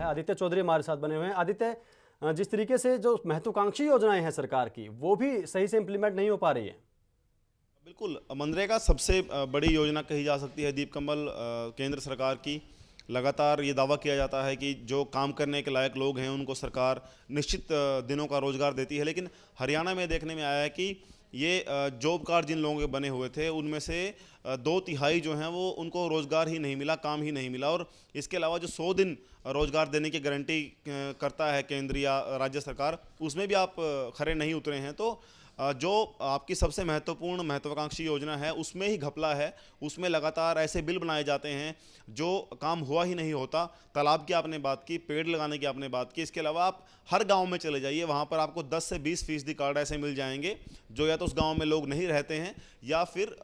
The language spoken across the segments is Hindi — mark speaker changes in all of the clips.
Speaker 1: आदित्य चौधरी हमारे साथ बने हुए हैं। आदित्य, जिस तरीके से जो महत्वाकांक्षी योजनाएं हैं सरकार की, वो भी सही से इम्प्लीमेंट नहीं हो पा रही है।
Speaker 2: बिल्कुल, मनरेगा सबसे बड़ी योजना कही जा सकती है दीप कमल केंद्र सरकार की। लगातार ये दावा किया जाता है कि जो काम करने के लायक लोग हैं उनको सरकार निश्चित दिनों का रोज़गार देती है, लेकिन हरियाणा में देखने में आया है कि ये जॉब कार्ड जिन लोगों के बने हुए थे उनमें से 2/3 जो हैं वो उनको रोज़गार ही नहीं मिला, काम ही नहीं मिला। और इसके अलावा जो 100 दिन रोज़गार देने की गारंटी करता है केंद्र या राज्य सरकार, उसमें भी आप खरे नहीं उतरे हैं। तो जो आपकी सबसे महत्वपूर्ण महत्वाकांक्षी योजना है उसमें ही घपला है। उसमें लगातार ऐसे बिल बनाए जाते हैं जो काम हुआ ही नहीं होता। तालाब की आपने बात की, पेड़ लगाने की आपने बात की, इसके अलावा आप हर गांव में चले जाइए, वहां पर आपको 10 से 20% कार्ड ऐसे मिल जाएंगे जो या तो उस गांव में लोग नहीं रहते हैं या फिर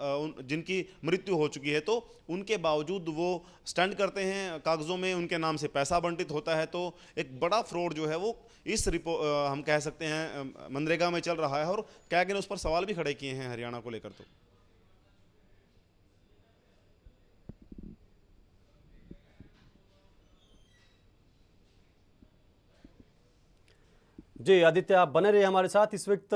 Speaker 2: जिनकी मृत्यु हो चुकी है, तो उनके बावजूद वो स्टंट करते हैं, कागज़ों में उनके नाम से पैसा बंटित होता है। तो एक बड़ा फ्रॉड जो है वो इस हम कह सकते हैं मनरेगा में चल रहा है। और कैग ने उस पर सवाल भी खड़े किए हैं हरियाणा को लेकर। तो
Speaker 1: जी आदित्य, आप बने रहिए हमारे साथ। इस वक्त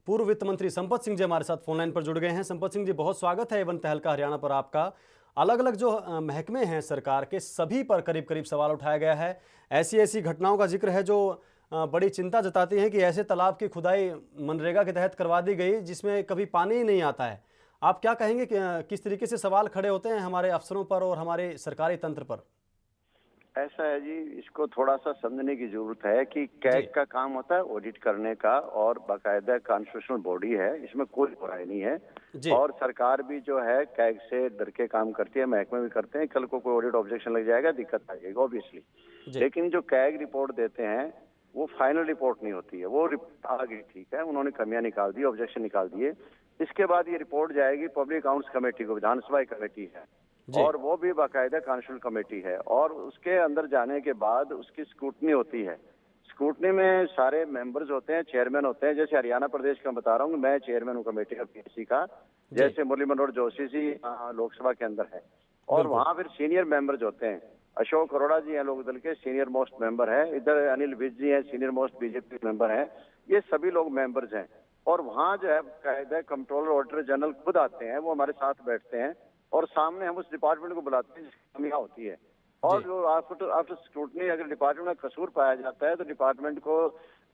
Speaker 1: पूर्व वित्त मंत्री संपत सिंह जी हमारे साथ फोन लाइन पर जुड़ गए हैं। संपत सिंह जी, बहुत स्वागत है एवन तहलका हरियाणा पर आपका। अलग अलग जो महकमे हैं सरकार के, सभी पर करीब करीब सवाल उठाया गया है। ऐसी ऐसी घटनाओं का जिक्र है जो बड़ी चिंता जताती है कि ऐसे तालाब की खुदाई मनरेगा के तहत करवा दी गई जिसमें कभी पानी ही नहीं आता है। आप क्या कहेंगे कि किस तरीके से सवाल खड़े होते हैं हमारे अफसरों पर और हमारे सरकारी तंत्र पर?
Speaker 3: ऐसा है जी, इसको थोड़ा सा समझने की जरूरत है कि
Speaker 1: जी
Speaker 3: कैग का काम होता है ऑडिट करने का और बाकायदा कॉन्स्टिट्यूशनल बॉडी है, इसमें कोई बुराई नहीं है।
Speaker 1: जी
Speaker 3: और सरकार भी जो है कैग से डर के काम करती है, महकमे भी करते हैं। कल को कोई ऑडिट ऑब्जेक्शन लग जाएगा, दिक्कत आ जाएगी ऑब्वियसली।
Speaker 1: जी
Speaker 3: लेकिन जो कैग रिपोर्ट देते हैं वो फाइनल रिपोर्ट नहीं होती है। वो रिपोर्ट आ गई, ठीक है, उन्होंने कमियां निकाल दी, ऑब्जेक्शन निकाल दिए। इसके बाद ये रिपोर्ट जाएगी पब्लिक अकाउंट्स कमेटी को, विधानसभा कमेटी है
Speaker 1: जी
Speaker 3: और वो भी बाकायदा कॉन्स्टिट्यूशनल कमेटी है। और उसके अंदर जाने के बाद उसकी स्क्रूटनी होती है। स्क्रूटनी में सारे मेंबर्स होते हैं, चेयरमैन होते हैं। जैसे हरियाणा प्रदेश का बता रहा हूँ, मैं चेयरमैन हूँ कमेटी का, पीएससी का।
Speaker 1: जी
Speaker 3: जैसे मुरली मनोहर जोशी जी लोकसभा के अंदर है। और
Speaker 1: बिल्कुल।
Speaker 3: वहाँ फिर सीनियर मेंबर्स होते हैं। अशोक अरोड़ा जी हैं लोक दल के सीनियर मोस्ट मेंबर है। इधर अनिल विज जी हैं, सीनियर मोस्ट बीजेपी मेंबर हैं। ये सभी लोग मेंबर्स हैं। और वहाँ जो है बाकायदा कंट्रोलर ऑडिटर जनरल खुद आते हैं, वो हमारे साथ बैठते हैं और सामने हम उस डिपार्टमेंट को बुलाते हैं जिसकी कमियां होती है। और
Speaker 1: जी
Speaker 3: जो आफ्टर स्क्रूटनी अगर डिपार्टमेंट में कसूर पाया जाता है तो डिपार्टमेंट को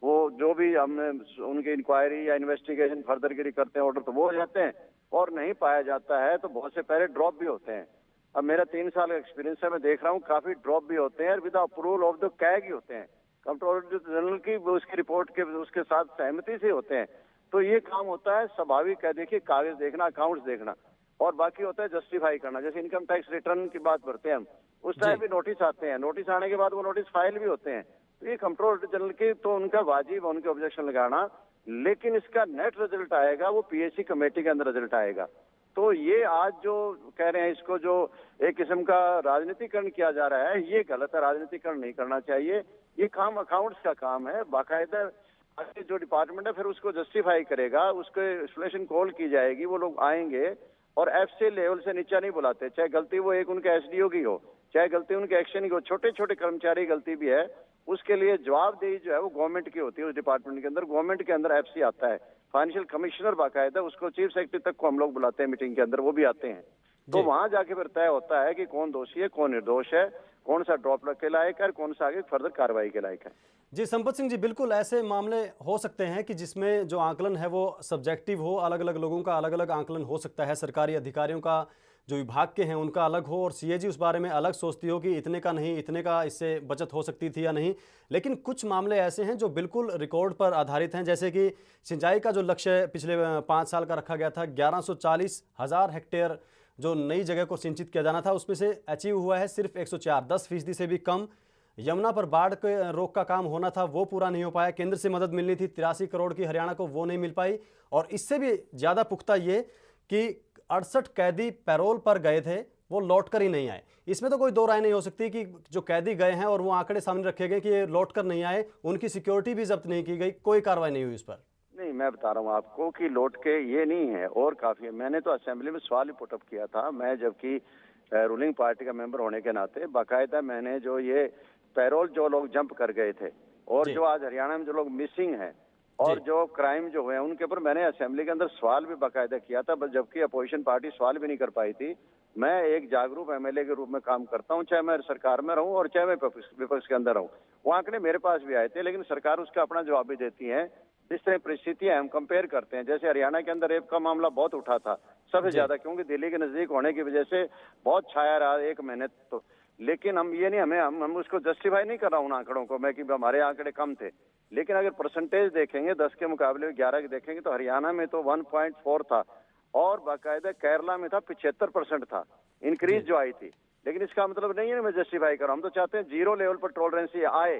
Speaker 3: वो जो भी हमने उनकी इंक्वायरी या इन्वेस्टिगेशन फर्दर के लिए करते हैं ऑर्डर, तो वो हो जाते हैं। और नहीं पाया जाता है तो बहुत से पहले ड्रॉप भी होते हैं। अब मेरा 3 साल का एक्सपीरियंस है, मैं देख रहा हूँ काफी ड्रॉप भी होते हैं और with approval of the CAG ही होते हैं। कंट्रोलर जनरल की उसकी रिपोर्ट के उसके साथ सहमति से होते हैं। तो ये काम होता है स्वाभाविक है। देखिए, कागज देखना, अकाउंट्स देखना, और बाकी होता है जस्टिफाई करना। जैसे इनकम टैक्स रिटर्न की बात करते हैं हम, उस टाइम
Speaker 1: जी
Speaker 3: भी नोटिस आते हैं। नोटिस आने के बाद वो नोटिस फाइल भी होते हैं। तो ये कंट्रोलर जनरल की तो उनका वाजिब है उनके ऑब्जेक्शन लगाना। लेकिन इसका नेट रिजल्ट आएगा वो पीएससी कमेटी के अंदर रिजल्ट आएगा। तो ये आज जो कह रहे हैं इसको जो एक किस्म का राजनीतिकरण किया जा रहा है, ये गलत है। राजनीतिकरण नहीं करना चाहिए। ये काम अकाउंट्स का काम है। बाकायदा आगे जो डिपार्टमेंट है फिर उसको जस्टिफाई करेगा, उसको एक्सप्लेनेशन कॉल की जाएगी, वो लोग आएंगे। और एफसी लेवल से नीचा नहीं बुलाते, चाहे गलती वो एक उनके एसडीओ की हो, चाहे गलती उनके एक्शन की हो, छोटे छोटे कर्मचारी गलती भी है, उसके लिए जवाबदेही जो है वो गवर्नमेंट की होती है। उस डिपार्टमेंट के अंदर, गवर्नमेंट के अंदर एफसी आता है, फाइनेंशियल कमिश्नर बाकायदा, उसको चीफ सेक्रेटरी तक को हम लोग बुलाते हैं मीटिंग के अंदर, वो भी आते हैं। तो
Speaker 1: जी
Speaker 3: वहां जाके फिर तय होता है कि कौन दोषी है, कौन निर्दोष है, कौन सा ड्रॉप के लायक है, कौन सा आगे फर्दर कार्रवाई के लायक है।
Speaker 1: जी संपत सिंह जी, बिल्कुल ऐसे मामले हो सकते हैं कि जिसमें जो आकलन है वो सब्जेक्टिव हो, अलग अलग लोगों का अलग अलग आकलन हो सकता है। सरकारी अधिकारियों का जो विभाग के हैं उनका अलग हो और सीएजी उस बारे में अलग सोचती हो कि इतने का नहीं, इतने का इससे बचत हो सकती थी या नहीं। लेकिन कुछ मामले ऐसे हैं जो बिल्कुल रिकॉर्ड पर आधारित हैं, जैसे कि सिंचाई का जो लक्ष्य पिछले 5 साल का रखा गया था, 1140,000 हेक्टेयर जो नई जगह को सिंचित किया जाना था, उसमें से अचीव हुआ है सिर्फ 104, 10% से भी कम। यमुना पर बाढ़ के रोक का काम होना था, वो पूरा नहीं हो पाया। केंद्र से मदद मिलनी थी 83 करोड़ की, हरियाणा को, वो नहीं मिल पाई। और इससे भी ज़्यादा पुख्ता ये कि 68 कैदी पैरोल पर गए थे, वो लौट कर ही नहीं आए। इसमें तो कोई दो राय नहीं हो सकती कि जो कैदी गए हैं और वो आंकड़े सामने रखे गए कि ये लौट कर नहीं आए, उनकी सिक्योरिटी भी जब्त नहीं की गई, कोई कार्रवाई नहीं हुई इस पर।
Speaker 3: नहीं, मैं बता रहा हूँ आपको कि लौट के ये नहीं है, और काफी है। मैंने तो असेंबली में सवाल ही पुटअप किया था, मैं जबकि रूलिंग पार्टी का मेंबर होने के नाते बाकायदा मैंने जो ये पैरोल जो लोग जंप कर गए थे और
Speaker 1: जी।
Speaker 3: जो आज हरियाणा में जो लोग मिसिंग हैं और
Speaker 1: जी।
Speaker 3: जो क्राइम जो हुए हैं उनके ऊपर मैंने असेंबली के अंदर सवाल भी बाकायदा किया था, बस जबकि अपोजिशन पार्टी सवाल भी नहीं कर पाई थी। मैं एक जागरूक एमएलए के रूप में काम करता हूं, चाहे मैं सरकार में रहूं और चाहे मैं विपक्ष के अंदर रहूं। वो आंकड़े मेरे पास भी आए थे, लेकिन सरकार उसका अपना जवाब भी देती है। जिस तरह परिस्थितियां हम कंपेयर करते हैं, जैसे हरियाणा के अंदर रेप का मामला बहुत उठा था सबसे ज्यादा, क्योंकि दिल्ली के नजदीक होने की वजह से बहुत छाया रहा एक महीने तो। लेकिन हम ये नहीं, हम उसको जस्टिफाई नहीं कर रहा हूं उन आंकड़ों को मैं कि हमारे आंकड़े कम थे, लेकिन अगर परसेंटेज देखेंगे 10 के मुकाबले 11 के देखेंगे तो हरियाणा में तो 1.4 था और बाकायदा केरला में था 75% था इंक्रीज जो आई थी। लेकिन इसका मतलब नहीं है मैं जस्टिफाई कर रहा हूं, हम तो चाहते हैं जीरो लेवल पर टॉलरेंसी आए,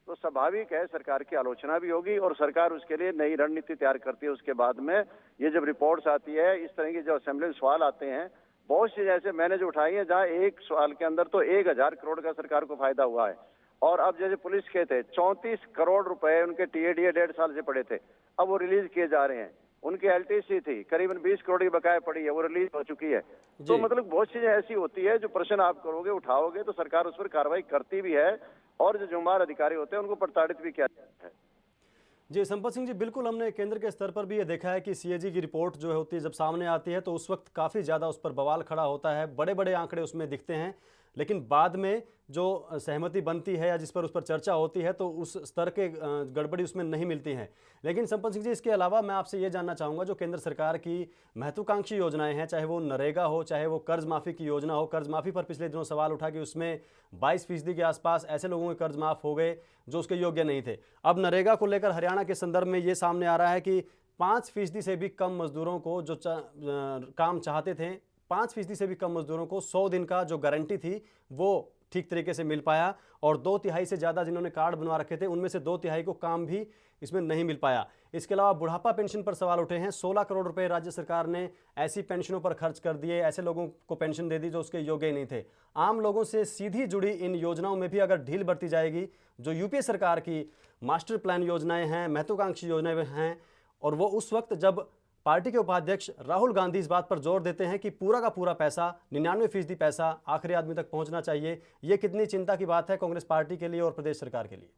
Speaker 3: तो स्वाभाविक है सरकार की आलोचना भी होगी और सरकार उसके लिए नई रणनीति तैयार करती है। उसके बाद में ये जब रिपोर्ट्स आती है, इस तरह की जो असेंबली में सवाल आते हैं, बहुत सी जैसे मैंने जो उठाई है जहाँ एक सवाल के अंदर तो 1000 करोड़ का सरकार को फायदा हुआ है। और अब जैसे पुलिस के थे 34 करोड़ रुपए उनके टीएडीए 1.5 साल से पड़े थे, अब वो रिलीज किए जा रहे हैं। उनकी एलटीसी थी करीबन 20 करोड़ की बकाया पड़ी है, वो रिलीज हो चुकी है। तो मतलब बहुत चीजें ऐसी होती है जो प्रश्न आप करोगे उठाओगे तो सरकार उस पर कार्रवाई करती भी है और जो जिम्मेदार अधिकारी होते हैं उनको प्रताड़ित भी किया जाता है।
Speaker 1: जी संपत सिंह जी, बिल्कुल हमने केंद्र के स्तर पर भी ये देखा है कि सीएजी की रिपोर्ट जो होती है जब सामने आती है तो उस वक्त काफ़ी ज़्यादा उस पर बवाल खड़ा होता है, बड़े बड़े आंकड़े उसमें दिखते हैं, लेकिन बाद में जो सहमति बनती है या जिस पर उस पर चर्चा होती है तो उस स्तर के गड़बड़ी उसमें नहीं मिलती है। लेकिन संपत सिंह जी, इसके अलावा मैं आपसे ये जानना चाहूँगा, जो केंद्र सरकार की महत्वाकांक्षी योजनाएं हैं, चाहे वो नरेगा हो, चाहे वो कर्ज माफ़ी की योजना हो, कर्ज माफ़ी पर पिछले दिनों सवाल उठा कि उसमें 22% के आसपास ऐसे लोगों के कर्ज माफ़ हो गए जो उसके योग्य नहीं थे। अब नरेगा को लेकर हरियाणा के संदर्भ में ये सामने आ रहा है कि 5% से भी कम मजदूरों को जो काम चाहते थे, 5% से भी कम मजदूरों को 100 दिन का जो गारंटी थी वो ठीक तरीके से मिल पाया और 2/3 से ज़्यादा जिन्होंने कार्ड बनवा रखे थे उनमें से 2/3 को काम भी इसमें नहीं मिल पाया। इसके अलावा बुढ़ापा पेंशन पर सवाल उठे हैं। 16 करोड़ रुपए राज्य सरकार ने ऐसी पेंशनों पर खर्च कर दिए, ऐसे लोगों को पेंशन दे दी जो उसके योग्य ही नहीं थे। आम लोगों से सीधी जुड़ी इन योजनाओं में भी अगर ढील बरती जाएगी, जो यूपीए सरकार की मास्टर प्लान योजनाएं हैं, महत्वाकांक्षी योजनाएं हैं, और वो उस वक्त जब पार्टी के उपाध्यक्ष राहुल गांधी इस बात पर जोर देते हैं कि पूरा का पूरा पैसा 99% पैसा आखिरी आदमी तक पहुंचना चाहिए, ये कितनी चिंता की बात है कांग्रेस पार्टी के लिए और प्रदेश सरकार के लिए?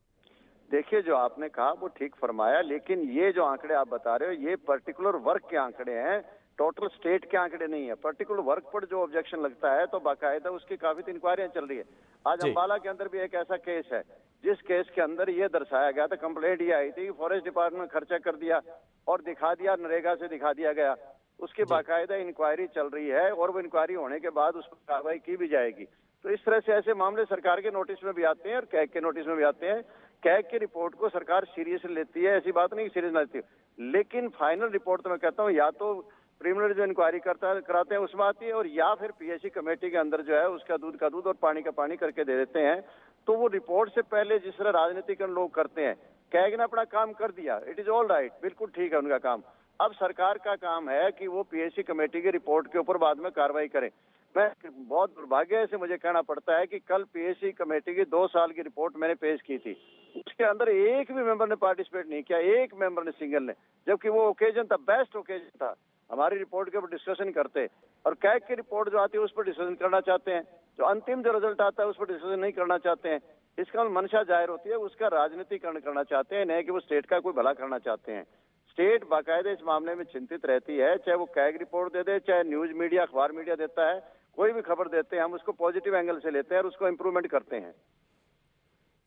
Speaker 3: देखिए, जो आपने कहा वो ठीक फरमाया, लेकिन ये जो आंकड़े आप बता रहे हो ये पर्टिकुलर वर्क के आंकड़े हैं, टोटल स्टेट के आंकड़े नहीं है। पर्टिकुलर वर्क पर जो ऑब्जेक्शन लगता है तो बाकायदा उसकी काफी इंक्वायरियां चल रही है। आज अंबाला के अंदर भी एक ऐसा केस है जिस केस के अंदर ये दर्शाया गया था, कंप्लेंट ये आई थी कि फॉरेस्ट डिपार्टमेंट ने खर्चा कर दिया और दिखा दिया, नरेगा से दिखा दिया गया। उसकी बाकायदा इंक्वायरी चल रही है और वो इंक्वायरी होने के बाद उस पर कार्रवाई की भी जाएगी। तो इस तरह से ऐसे मामले सरकार के नोटिस में भी आते हैं और कैग के नोटिस में भी आते हैं। कैग की रिपोर्ट को सरकार सीरियस लेती है, ऐसी बात नहीं सीरियस लेती, लेकिन फाइनल रिपोर्ट तो मैं कहता हूँ या तो प्रीलिमिनरी जो इंक्वायरी कराते हैं उसमें आती है और या फिर पीएससी कमेटी के अंदर जो है उसका दूध का दूध और पानी का पानी करके दे देते हैं। तो वो रिपोर्ट से पहले जिस तरह राजनीतिक लोग करते हैं, कैग ने अपना काम कर दिया, इट इज ऑल राइट, बिल्कुल ठीक है उनका काम। अब सरकार का काम है कि वो पीएससी कमेटी की रिपोर्ट के ऊपर बाद में कार्रवाई करे। मैं बहुत दुर्भाग्य से मुझे कहना पड़ता है कि कल पीएससी कमेटी की 2 साल की रिपोर्ट मैंने पेश की थी, उसके अंदर एक भी मेंबर ने पार्टिसिपेट नहीं किया, एक मेंबर ने सिंगल ने, जबकि वो ओकेजन था, बेस्ट ओकेजन था, हमारी रिपोर्ट के ऊपर डिस्कशन करते। और कैग की रिपोर्ट जो आती है उस पर डिस्कशन करना चाहते हैं, जो अंतिम जो रिजल्ट आता है उस पर डिस्कशन नहीं करना चाहते हैं। इसका मंशा जाहिर होती है उसका राजनीतिकरण करना चाहते हैं, नहीं कि वो स्टेट का कोई भला करना चाहते हैं। स्टेट बाकायदे इस मामले में चिंतित रहती है, चाहे वो कैग रिपोर्ट दे दे, चाहे न्यूज मीडिया, अखबार मीडिया देता है, कोई भी खबर देते हैं हम उसको पॉजिटिव एंगल से लेते हैं और उसको इम्प्रूवमेंट करते हैं।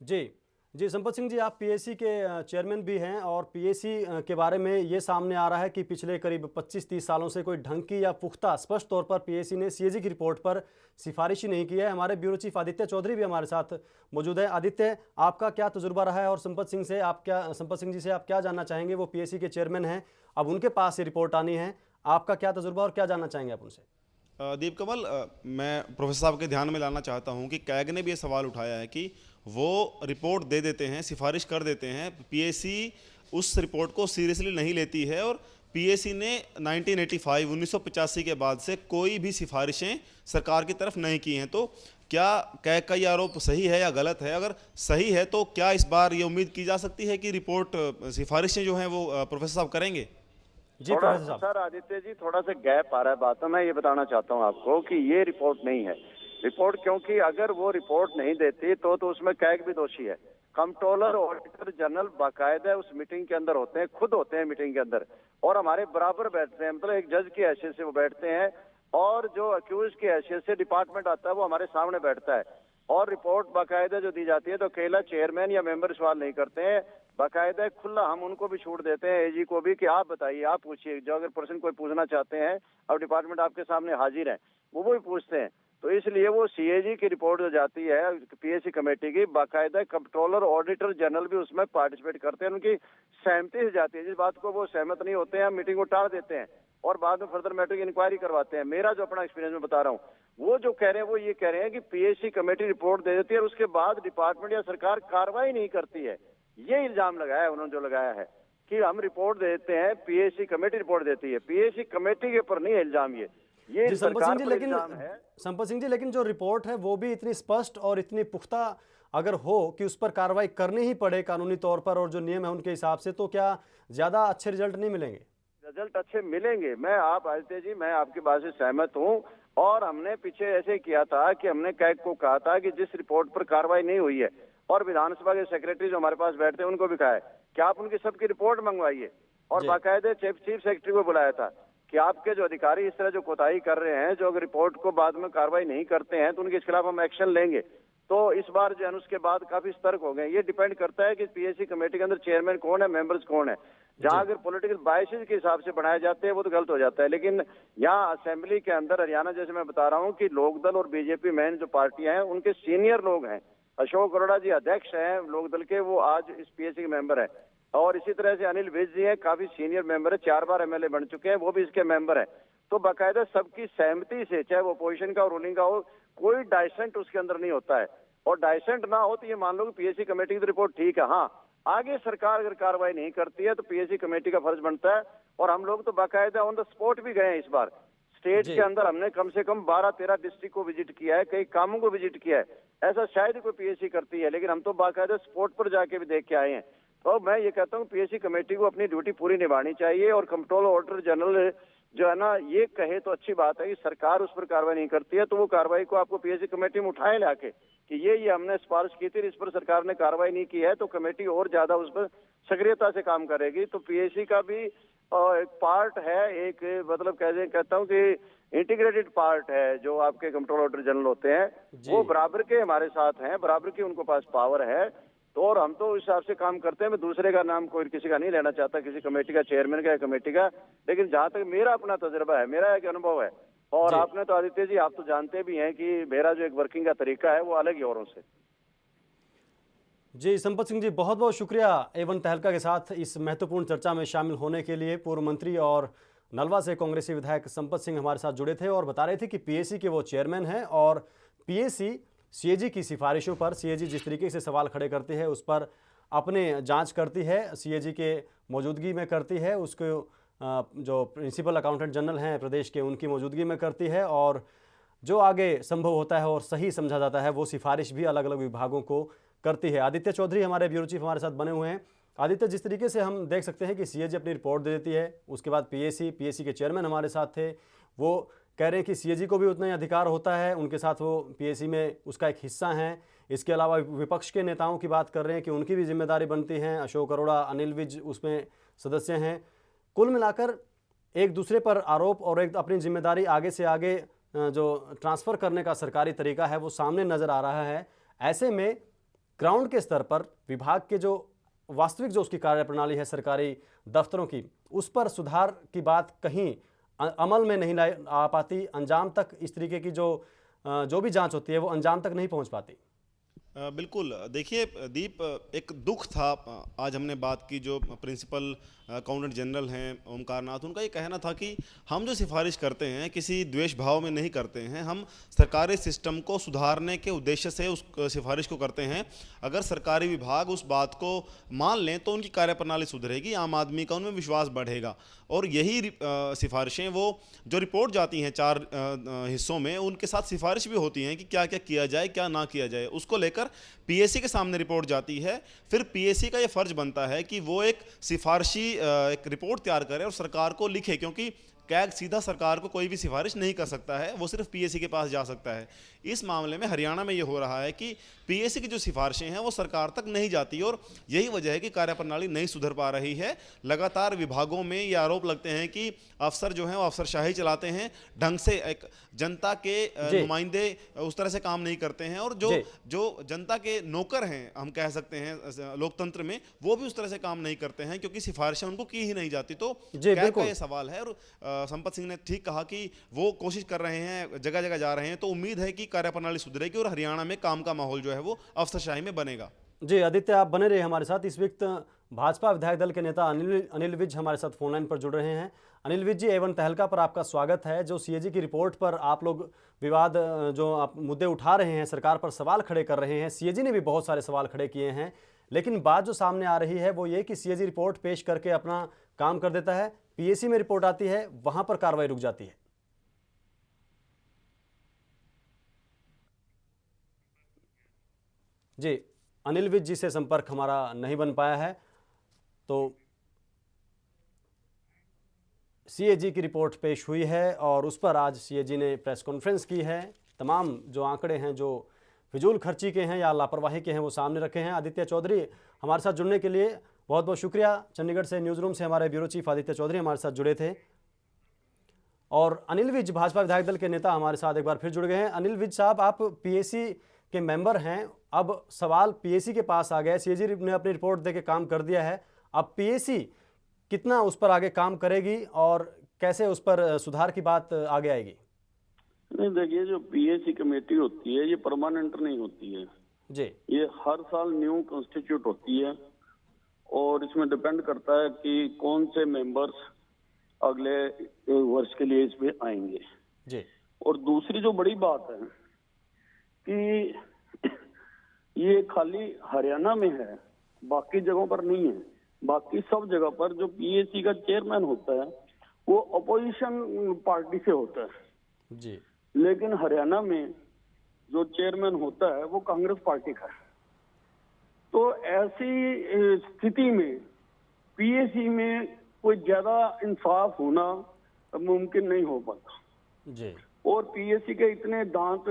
Speaker 1: जी संपत सिंह जी, आप पीएससी के चेयरमैन भी हैं और पीएससी के बारे में ये सामने आ रहा है कि पिछले करीब 25-30 सालों से कोई ढंग की या पुख्ता स्पष्ट तौर पर पीएससी ने सीएजी की रिपोर्ट पर सिफारिश ही नहीं की है। हमारे ब्यूरो चीफ आदित्य चौधरी भी हमारे साथ मौजूद है। आदित्य, आपका क्या तजुर्बा रहा है और संपत सिंह से आप क्या जानना चाहेंगे? वो पीएससी के चेयरमैन हैं, अब उनके पास ये रिपोर्ट आनी है, आपका क्या तजुर्बा और क्या जानना चाहेंगे आप उनसे?
Speaker 2: दीप कमल, मैं प्रोफेसर साहब के ध्यान में लाना चाहता हूं कि कैग ने भी ये सवाल उठाया है कि वो रिपोर्ट दे देते हैं, सिफारिश कर देते हैं, पीएससी उस रिपोर्ट को सीरियसली नहीं लेती है और पीएससी ने 1985 के बाद से कोई भी सिफारिशें सरकार की तरफ नहीं की हैं। तो क्या कैग का ये आरोप सही है या गलत है? अगर सही है तो क्या इस बार ये उम्मीद की जा सकती है कि रिपोर्ट सिफारिशें जो हैं वो प्रोफेसर साहब करेंगे?
Speaker 1: जी प्रोफेसर साहब।
Speaker 3: सर आदित्य जी, थोड़ा सा गैप आ रहा है बात में, मैं ये बताना चाहता हूँ आपको कि ये रिपोर्ट नहीं है। रिपोर्ट, क्योंकि अगर वो रिपोर्ट नहीं देती तो उसमें कैग भी दोषी है। कंट्रोलर ऑडिटर जनरल बाकायदा उस मीटिंग के अंदर होते हैं, खुद होते हैं मीटिंग के अंदर, और हमारे बराबर बैठते हैं, मतलब एक जज की हैसियत से वो बैठते हैं, और जो अक्यूज की हैसियत से डिपार्टमेंट आता है वो हमारे सामने बैठता है, और रिपोर्ट बाकायदा जो दी जाती है तो अकेला चेयरमैन या मेंबर सवाल नहीं करते हैं, बाकायदा खुला हम उनको भी छूट देते हैं, एजी को भी, कि आप बताइए, आप पूछिए, जो अगर पर्सन कोई पूछना चाहते हैं, अब डिपार्टमेंट आपके सामने हाजिर है, वो भी पूछते हैं। तो इसलिए वो सीएजी की रिपोर्ट जो जाती है पीएसी कमेटी की, बाकायदा कंट्रोलर ऑडिटर जनरल भी उसमें पार्टिसिपेट करते हैं, उनकी सहमति से जाती है। जिस बात को वो सहमत नहीं होते हैं, मीटिंग को टाल देते हैं और बाद में फर्दर मैटर की इंक्वायरी करवाते हैं। मेरा जो अपना एक्सपीरियंस में बता रहा हूँ, वो जो कह रहे हैं वो ये कह रहे हैं कि पीएसी कमेटी रिपोर्ट दे देती है और उसके बाद डिपार्टमेंट या सरकार कार्रवाई नहीं करती है। ये इल्जाम लगाया है उन्होंने, जो लगाया है कि हम रिपोर्ट देते हैं, पीएसी कमेटी रिपोर्ट देती है, पीएसी कमेटी के ऊपर नहीं है इल्जाम। ये
Speaker 1: जी संपत
Speaker 3: सरकार
Speaker 1: सिंह जी,
Speaker 3: पर
Speaker 1: लेकिन
Speaker 3: इल्जाम है।
Speaker 1: संपत सिंह जी, लेकिन जो रिपोर्ट है वो भी इतनी स्पष्ट और इतनी पुख्ता अगर हो कि उस पर कार्रवाई करनी ही पड़े कानूनी तौर पर और जो नियम है उनके हिसाब से, तो क्या ज्यादा अच्छे रिजल्ट नहीं मिलेंगे?
Speaker 3: रिजल्ट अच्छे मिलेंगे। मैं आदित्य जी, मैं आपकी बात से सहमत हूँ, और हमने पीछे ऐसे किया था कि हमने कैग को कहा था कि जिस रिपोर्ट पर कार्रवाई नहीं हुई है, और विधानसभा के सेक्रेटरी जो हमारे पास बैठते हैं उनको भी कहा है कि आप उनकी सबकी रिपोर्ट मंगवाइए, और बाकायदे चीफ सेक्रेटरी को बुलाया था कि आपके जो अधिकारी इस तरह जो कोताही कर रहे हैं, जो अगर रिपोर्ट को बाद में कार्रवाई नहीं करते हैं तो उनके खिलाफ हम एक्शन लेंगे। तो इस बार जो है उसके बाद काफी सतर्क हो गए। ये डिपेंड करता है कि पीएसी कमेटी के अंदर चेयरमैन कौन है, मेंबर्स कौन है। जहां अगर पॉलिटिकल बायसेस के हिसाब से बनाए जाते हैं वो तो गलत हो जाता है, लेकिन यहाँ असेंबली के अंदर हरियाणा जैसे मैं बता रहा हूँ कि लोकदल और बीजेपी मेन जो पार्टियां हैं उनके सीनियर लोग हैं। अशोक अरोड़ा जी अध्यक्ष हैं लोकदल के, वो आज इस पीएसी के मेंबर है, और इसी तरह से अनिल विज जी हैं, काफी सीनियर मेंबर है, 4 बार एमएलए बन चुके हैं, वो भी इसके मेंबर है। तो बाकायदा सबकी सहमति से, चाहे वो अपोजिशन का और रूलिंग का हो, कोई डाइसेंट उसके अंदर नहीं होता है, और डाइसेंट ना हो तो ये मान लो कि पीएसी कमेटी की रिपोर्ट ठीक है। हाँ, आगे सरकार अगर कार्रवाई नहीं करती है तो पीएसी कमेटी का फर्ज बनता है, और हम लोग तो बाकायदा ऑन द स्पॉट भी गए हैं। इस बार स्टेट के अंदर हमने कम से कम 12-13 डिस्ट्रिक्ट को विजिट किया है, कई कामों को विजिट किया है, ऐसा शायद ही कोई पीएसी करती है, लेकिन हम तो बाकायदा स्पॉट पर जाके भी देख के आए हैं। तो मैं ये कहता हूँ पीएसी कमेटी को अपनी ड्यूटी पूरी निभानी चाहिए, और कंट्रोल ऑडिटर जनरल जो है ना ये कहे तो अच्छी बात है कि सरकार उस पर कार्रवाई नहीं करती है, तो वो कार्रवाई को आपको पीएसी कमेटी में उठाए लाके कि ये हमने सिफारिश की थी, इस पर सरकार ने कार्रवाई नहीं की है, तो कमेटी और ज्यादा उस पर सक्रियता से काम करेगी। तो पीएसी का भी एक पार्ट है, एक मतलब कहता हूँ कि इंटीग्रेटेड पार्ट है, जो आपके कंट्रोल ऑडिटर जनरल होते हैं वो बराबर के हमारे साथ हैं, बराबर की उनको पास पावर है। तो और हम तो उस हिसाब से काम करते हैं। मैं दूसरे का नाम कोई किसी का नहीं लेना चाहता, किसी कमेटी का चेयरमैन का या कमेटी का, लेकिन जहां तक मेरा अपना तजुर्बा है, मेरा एक अनुभव है, और आपने तो आदित्य जी आप तो जानते भी हैं कि मेरा जो एक वर्किंग का तरीका है वो अलग ही औरों से।
Speaker 1: जी संपत सिंह जी, बहुत बहुत शुक्रिया एवन तहलका के साथ इस महत्वपूर्ण चर्चा में शामिल होने के लिए। पूर्व मंत्री और नलवा से कांग्रेसी विधायक संपत सिंह हमारे साथ जुड़े थे और बता रहे थे कि पीएसी के वो चेयरमैन हैं, और पीएसी सीएजी की सिफारिशों पर, सीएजी जिस तरीके से सवाल खड़े करती है उस पर अपने जांच करती है, सीएजी के मौजूदगी में करती है, उसको जो प्रिंसिपल अकाउंटेंट जनरल हैं प्रदेश के उनकी मौजूदगी में करती है, और जो आगे संभव होता है और सही समझा जाता है वो सिफारिश भी अलग अलग विभागों को करती है। आदित्य चौधरी हमारे ब्यूरो चीफ हमारे साथ बने हुए हैं। आदित्य, जिस तरीके से हम देख सकते हैं कि सीएजी अपनी रिपोर्ट दे देती है, उसके बाद पीएसी के चेयरमैन हमारे साथ थे, वो कह रहे हैं कि सीएजी को भी उतना ही अधिकार होता है, उनके साथ वो पीएसी में उसका एक हिस्सा हैं। इसके अलावा विपक्ष के नेताओं की बात कर रहे हैं कि उनकी भी जिम्मेदारी बनती है, अशोक अरोड़ा, अनिल विज उसमें सदस्य हैं। कुल मिलाकर एक दूसरे पर आरोप और एक अपनी जिम्मेदारी आगे से आगे जो ट्रांसफ़र करने का सरकारी तरीका है वो सामने नज़र आ रहा है। ऐसे में ग्राउंड के स्तर पर विभाग के जो वास्तविक जो उसकी कार्यप्रणाली है सरकारी दफ्तरों की, उस पर सुधार की बात कहीं अमल में नहीं आ पाती, अंजाम तक इस तरीके की जो भी जांच होती है वो अंजाम तक नहीं पहुंच पाती।
Speaker 2: बिल्कुल, देखिए दीप, एक दुख था, आज हमने बात की जो प्रिंसिपल अकाउंटेंट जनरल हैं ओमकार नाथ, उनका ये कहना था कि हम जो सिफारिश करते हैं किसी द्वेष भाव में नहीं करते हैं, हम सरकारी सिस्टम को सुधारने के उद्देश्य से उस सिफारिश को करते हैं। अगर सरकारी विभाग उस बात को मान लें तो उनकी कार्यप्रणाली सुधरेगी, आम आदमी का उनमें विश्वास बढ़ेगा। और यही सिफारिशें वो जो रिपोर्ट जाती हैं 4 हिस्सों में, उनके साथ सिफारिश भी होती हैं कि क्या क्या किया जाए, क्या ना किया जाए, उसको लेकर पीएसी के सामने रिपोर्ट जाती है। फिर पीएसी का ये फर्ज बनता है कि वो एक सिफारिशी एक रिपोर्ट तैयार करे और सरकार को लिखे, क्योंकि कैग सीधा सरकार को कोई भी सिफारिश नहीं कर सकता है, वो सिर्फ पीएसी के पास जा सकता है। इस मामले में हरियाणा में ये हो रहा है कि पीएसी की जो सिफारिशें हैं वो सरकार तक नहीं जाती, और यही वजह है कि कार्यप्रणाली नहीं सुधर पा रही है। लगातार विभागों में ये आरोप लगते हैं कि अफसर जो हैं वो अफसरशाही चलाते हैं, ढंग से एक जनता के नुमाइंदे उस तरह से काम नहीं करते हैं, और जो जनता के नौकर हैं हम कह सकते हैं लोकतंत्र में, वो भी उस तरह से काम नहीं करते हैं क्योंकि सिफारिशें उनको की ही नहीं जाती। तो क्या का ये सवाल है, और संपत सिंह ने ठीक कहा कि वो कोशिश कर रहे हैं, जगह जगह जा रहे हैं, तो उम्मीद है कि कार्यप्रणाली सुधरेगी और हरियाणा में काम का माहौल जो है वो अफसरशाही में बनेगा।
Speaker 1: जी आदित्य, आप बने रहे हमारे साथ। इस वक्त भाजपा विधायक दल के नेता अनिल विज हमारे साथ फोन लाइन पर जुड़ रहे हैं। अनिल विज जी, A1 तहलका पर आपका स्वागत है। जो सीएजी की रिपोर्ट पर आप लोग विवाद, जो आप मुद्दे उठा रहे हैं, सरकार पर सवाल खड़े कर रहे हैं, सीएजी ने भी बहुत सारे सवाल खड़े किए हैं, लेकिन बात जो सामने आ रही है वो ये कि सीएजी रिपोर्ट पेश करके अपना काम कर देता है, पीएसी में रिपोर्ट आती है, वहां पर कार्रवाई रुक जाती है। जी, अनिल विज जी से संपर्क हमारा नहीं बन पाया है। तो सीएजी की रिपोर्ट पेश हुई है और उस पर आज सीएजी ने प्रेस कॉन्फ्रेंस की है। तमाम जो आंकड़े हैं जो फिजूल खर्ची के हैं या लापरवाही के हैं वो सामने रखे हैं। आदित्य चौधरी, हमारे साथ जुड़ने के लिए बहुत बहुत शुक्रिया। चंडीगढ़ से न्यूज़ रूम से हमारे ब्यूरो चीफ आदित्य चौधरी हमारे साथ जुड़े थे। और अनिल विज, भाजपा विधायक दल के नेता, हमारे साथ एक बार फिर जुड़ गए हैं। अनिल विज साहब, आप पीएसी के मेंबर हैं, अब सवाल पीएसी के पास आ गया है। सीएजी ने अपनी रिपोर्ट देके काम कर दिया है, अब पीएसी कितना उस पर आगे काम करेगी और कैसे उस पर सुधार की बात आगे आएगी?
Speaker 4: नहीं, देखिए, जो पीएसी कमेटी होती है ये परमानेंट नहीं होती है
Speaker 1: जी।
Speaker 4: ये हर साल न्यू कॉन्स्टिट्यूट होती है और इसमें डिपेंड करता है कि कौन से मेंबर्स अगले वर्ष के लिए इसमें आएंगे
Speaker 1: जी।
Speaker 4: और दूसरी जो बड़ी बात है कि ये खाली हरियाणा में है, बाकी जगहों पर नहीं है। बाकी सब जगह पर जो पीएसी का चेयरमैन होता है वो अपोजिशन पार्टी से होता है
Speaker 1: जी,
Speaker 4: लेकिन हरियाणा में जो चेयरमैन होता है वो कांग्रेस पार्टी का है। तो ऐसी स्थिति में पीएसी में कोई ज्यादा इंसाफ होना मुमकिन नहीं हो पाता
Speaker 1: जी।
Speaker 4: और पीएसी के इतने दांत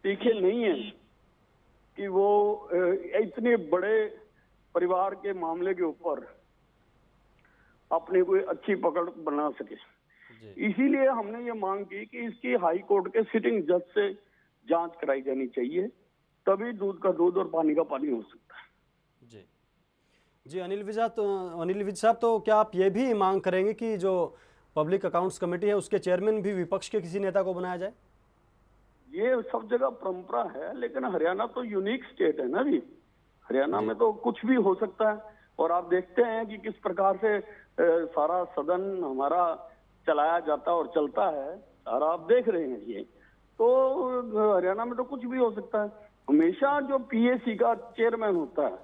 Speaker 4: तीखे नहीं है कि वो इतने बड़े परिवार के मामले के ऊपर अपनी कोई अच्छी पकड़ बना सके। इसीलिए हमने ये मांग की कि इसकी हाई कोर्ट के सिटिंग जज से जांच कराई जानी चाहिए, तभी दूध का दूध और पानी का पानी हो सकता है।
Speaker 1: जी जी। अनिल विज साहब, तो क्या आप ये भी मांग करेंगे कि जो पब्लिक अकाउंट्स कमेटी है उसके चेयरमैन भी विपक्ष के किसी नेता को बनाया जाए?
Speaker 4: ये सब जगह परंपरा है, लेकिन हरियाणा तो यूनिक स्टेट है ना जी। हरियाणा में तो कुछ भी हो सकता है और आप देखते हैं कि किस प्रकार से सारा सदन हमारा चलाया जाता और चलता है, सारा आप देख रहे हैं। ये तो हरियाणा में तो कुछ भी हो सकता है। हमेशा जो पीएसी का चेयरमैन होता है,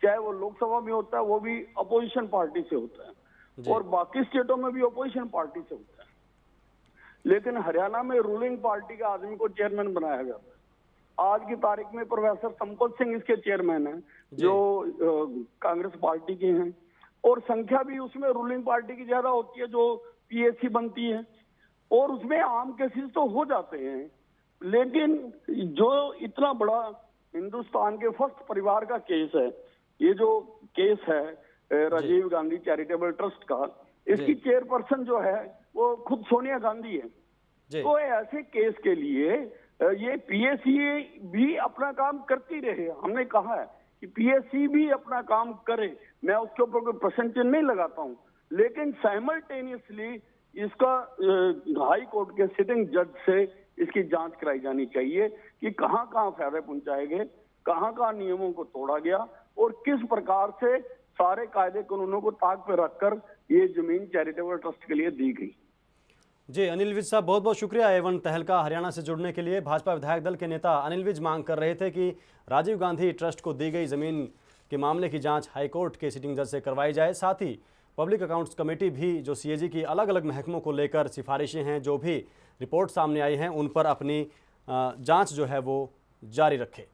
Speaker 4: चाहे वो लोकसभा में होता है, वो भी अपोजिशन पार्टी से होता है और बाकी स्टेटों में भी अपोजिशन पार्टी से होता है। लेकिन हरियाणा में रूलिंग पार्टी का आदमी को चेयरमैन बनाया जाता है। आज की तारीख में प्रोफेसर संपत सिंह इसके चेयरमैन हैं, जो कांग्रेस पार्टी के हैं, और संख्या भी उसमें रूलिंग पार्टी की ज्यादा होती है जो पीएसी बनती है, और उसमें आम केसेस तो हो जाते हैं। लेकिन जो इतना बड़ा हिंदुस्तान के फर्स्ट परिवार का केस है, ये जो केस है राजीव गांधी चैरिटेबल ट्रस्ट का, इसकी चेयरपर्सन जो है वो खुद सोनिया गांधी है। तो ऐसे केस के लिए ये पीएसी भी अपना काम करती रहे। हमने कहा है कि पीएसी भी अपना काम करे, मैं उसके ऊपर कोई परसेंटेज नहीं लगाता हूं, लेकिन साइमल्टेनियसली इसका हाई कोर्ट के सिटिंग जज से इसकी जांच कराई जानी चाहिए कि कहां कहां फायदे पहुंचाए गए, कहां कहां नियमों को तोड़ा गया और किस प्रकार से सारे कायदे कानूनों को ताक पर रखकर ये जमीन चैरिटेबल ट्रस्ट के लिए दी गई।
Speaker 1: जी, अनिल विज साहब, बहुत बहुत शुक्रिया A1 तहलका हरियाणा से जुड़ने के लिए। भाजपा विधायक दल के नेता अनिल विज मांग कर रहे थे कि राजीव गांधी ट्रस्ट को दी गई ज़मीन के मामले की जांच हाईकोर्ट के सिटिंग जज से करवाई जाए। साथ ही पब्लिक अकाउंट्स कमेटी भी जो सीएजी की अलग अलग महकमों को लेकर सिफारिशें हैं, जो भी रिपोर्ट सामने आई हैं, उन पर अपनी जाँच जो है वो जारी रखे।